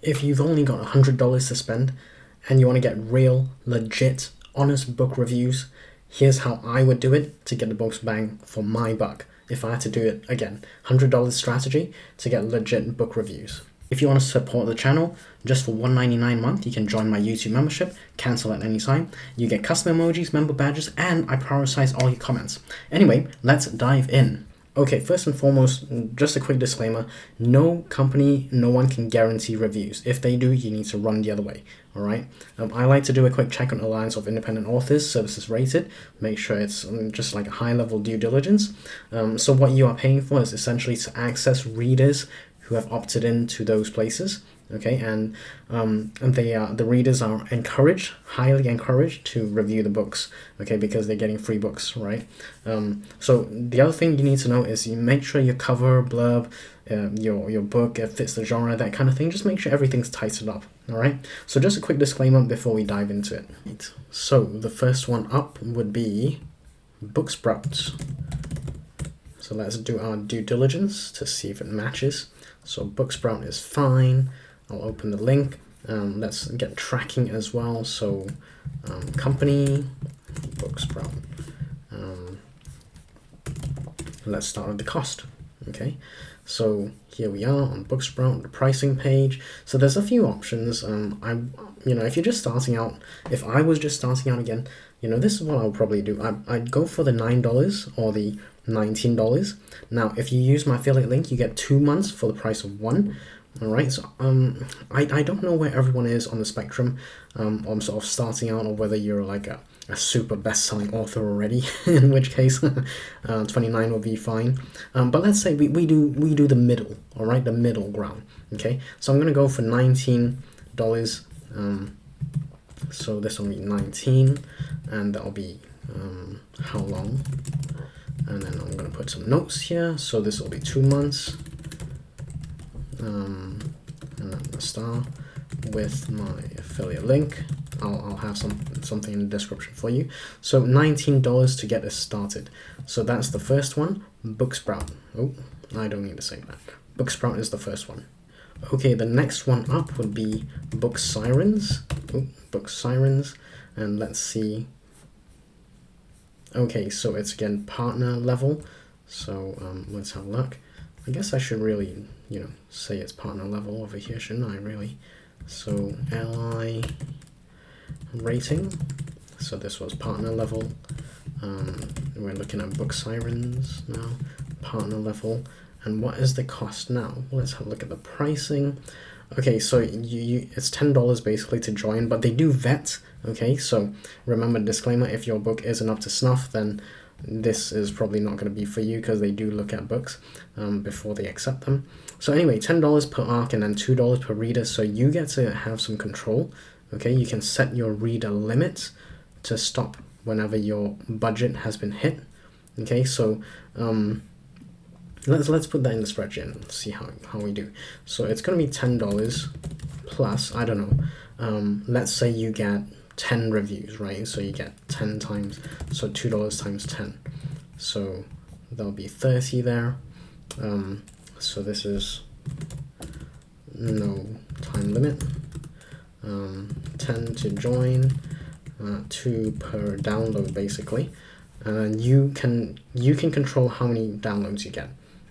If you've only got $100 to spend and you want to get real, legit, honest book reviews, here's how I would do it to get the most bang for my buck. If I had to do it again, $100 strategy to get legit book reviews. If you want to support the channel, just for $1.99 a month, you can join my YouTube membership, cancel at any time. You get custom emojis, member badges, and I prioritize all your comments. Anyway, let's dive in. Okay, first and foremost, just a quick disclaimer, no company, no one can guarantee reviews. If they do, you need to run the other way, all right? I like to do a quick check on Alliance of Independent Authors, services rated, make sure it's just like a high-level due diligence. So what you are paying for is essentially to access readers who have opted into those places, okay, and the readers are encouraged, highly encouraged, to review the books, okay, because they're getting free books, right? So the other thing you need to know is you make sure your cover, blurb, your book fits the genre, that kind of thing. Just make sure everything's tightened up, all right? So just a quick disclaimer before we dive into it. Right. So the first one up would be Booksprouts. So let's do our due diligence to see if it matches. So Booksprout is fine. I'll open the link. Let's get tracking as well. So company, Booksprout. Let's start with the cost. Okay, so here we are on Booksprout, the pricing page. So there's a few options. If you're just starting out, if I was just starting out again, this is what I would probably do. I'd go for the $9 or the $19. Now, if you use my affiliate link, you get 2 months for the price of one. All right, so I don't know where everyone is on the spectrum. I'm sort of starting out, or whether you're like a super best-selling author already, in which case 29 will be fine. But let's say we do the middle, all right, the middle ground. Okay, so I'm gonna go for $19. So this will be 19, and that'll be how long? And then I'm gonna put some notes here. So this will be 2 months. And then the star with my affiliate link. I'll have something in the description for you. So $19 to get us started. So that's the first one, Booksprout. Oh, I don't need to say that. Booksprout is the first one. Okay, the next one up would be Book Sirens. Oh, Book Sirens, and let's see. Okay, so it's again partner level. So let's have a look. I guess I should really, say it's partner level over here, shouldn't I, really? So LI rating. So this was partner level. We're looking at Book Sirens now, partner level. And what is the cost now? Let's have a look at the pricing. Okay, so it's $10 basically to join, but they do vet. Okay, so remember, disclaimer, if your book isn't up to snuff, then this is probably not going to be for you, because they do look at books before they accept them. So anyway, $10 per arc and then $2 per reader, so you get to have some control. Okay, you can set your reader limit to stop whenever your budget has been hit. Okay, so let's put that in the spreadsheet and see how we do. So it's going to be $10 plus, I don't know, let's say you get 10 reviews, right? So you get 10 times, so $2 times 10. So there'll be 30 there. So this is no time limit. 10 to join, 2 per download basically. And you can control how many downloads you get.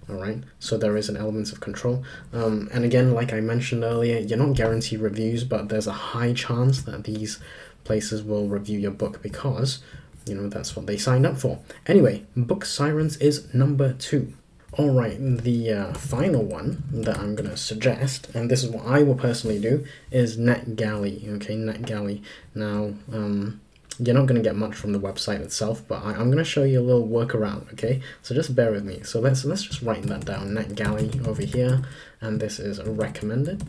All right, so there is an element of control. And again, like I mentioned earlier, you're not guaranteed reviews, but there's a high chance that these places will review your book, because that's what they signed up for. Anyway, Book Sirens is number 2. All right, the final one that I'm gonna suggest, and this is what I will personally do, is NetGalley. Okay, NetGalley. Now, you're not going to get much from the website itself, but I'm going to show you a little workaround, okay? So just bear with me. So let's just write that down, NetGalley over here, and this is recommended.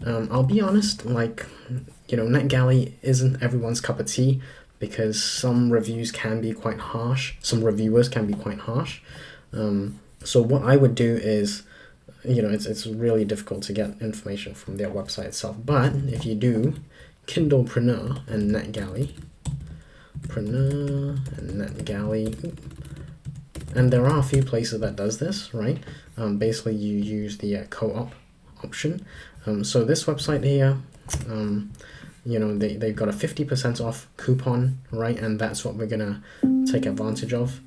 I'll be honest, NetGalley isn't everyone's cup of tea, because some reviews can be quite harsh, some reviewers can be quite harsh. So what I would do is, it's really difficult to get information from their website itself, but if you do Kindlepreneur and NetGalley, and there are a few places that does this, right? Basically you use the co-op option. So this website here, you know, they've got a 50% off coupon, right? And that's what we're gonna take advantage of.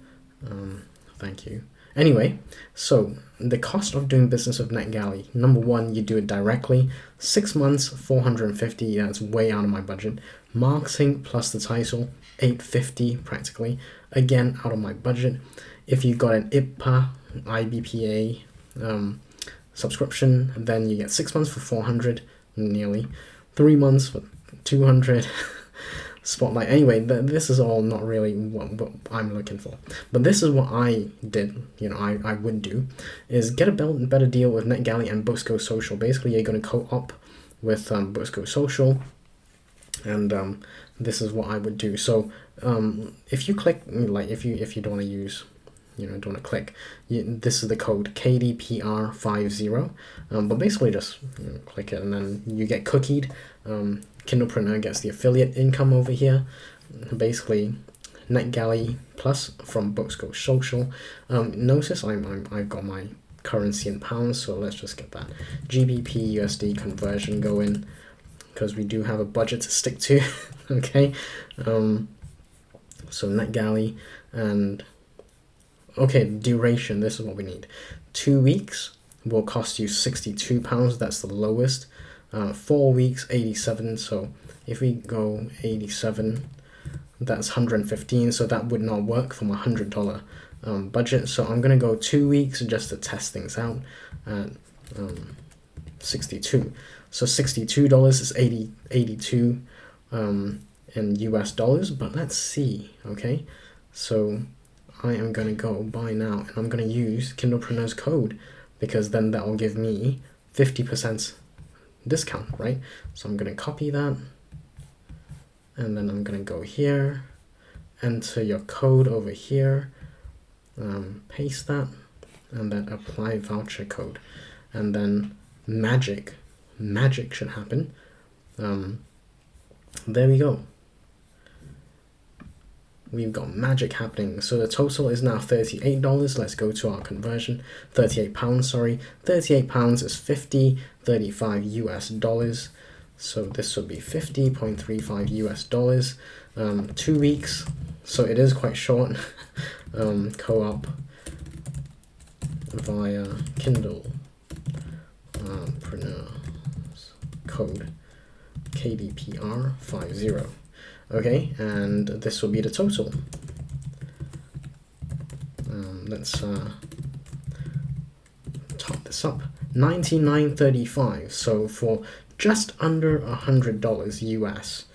Thank you. Anyway, so the cost of doing business with NetGalley. Number one, you do it directly. 6 months, 450. That's way out of my budget. Marketing plus the title, 850 practically. Again, out of my budget. If you got an IBPA subscription, then you get 6 months for 400, nearly. 3 months for 200. Spotlight. Anyway, this is all not really what I'm looking for, but this is what I did. You know, I would do is get a better deal with NetGalley and Books Go Social. Basically, you're going to co-op with Books Go Social, and this is what I would do. So if you click, like, if you don't want to use, you know, don't want to click, this is the code KDPR50, but basically just, you know, click it and then you get cookied. Kindlepreneur gets the affiliate income over here. Basically, NetGalley plus from Books Go Social. Notice I've got my currency in pounds, so let's just get that GBP USD conversion going, because we do have a budget to stick to. Okay, so NetGalley, and okay, duration. This is what we need. 2 weeks will cost you £62. That's the lowest. 4 weeks, 87. So if we go 87, that's 115. So that would not work for my $100 budget. So I'm gonna go 2 weeks just to test things out at 62. So $62 is 82 in US dollars. But let's see. Okay, so I am gonna go buy now, and I'm gonna use Kindlepreneur's code, because then that will give me 50% discount, right? So I'm gonna copy that, and then I'm gonna go here, enter your code over here, paste that, and then apply voucher code, and then magic should happen. There we go. We've got magic happening. So the total is now $38. Let's go to our conversion. £38, sorry. £38 is 35 US dollars. So this would be 50.35 US dollars. 2 weeks. So it is quite short. Co-op via Kindle Preneur's code KDPR50. Okay, and this will be the total. Let's top this up. $99.35. So for just under $100 US,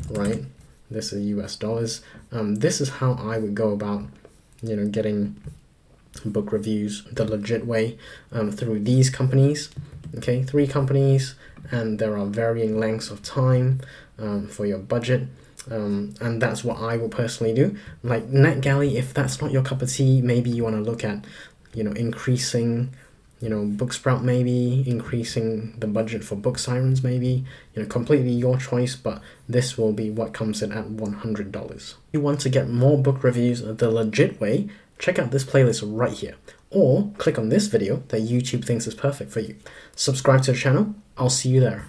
right? This is US dollars. This is how I would go about, you know, getting book reviews the legit way, through these companies. Okay, 3 companies, and there are varying lengths of time for your budget. And that's what I will personally do. Like NetGalley, if that's not your cup of tea, maybe you want to look at, you know, increasing, you know, Booksprout, maybe increasing the budget for Book Sirens, maybe, you know, completely your choice, but this will be what comes in at $100. If you want to get more book reviews the legit way, check out this playlist right here, or click on this video that YouTube thinks is perfect for you. Subscribe to the channel. I'll see you there.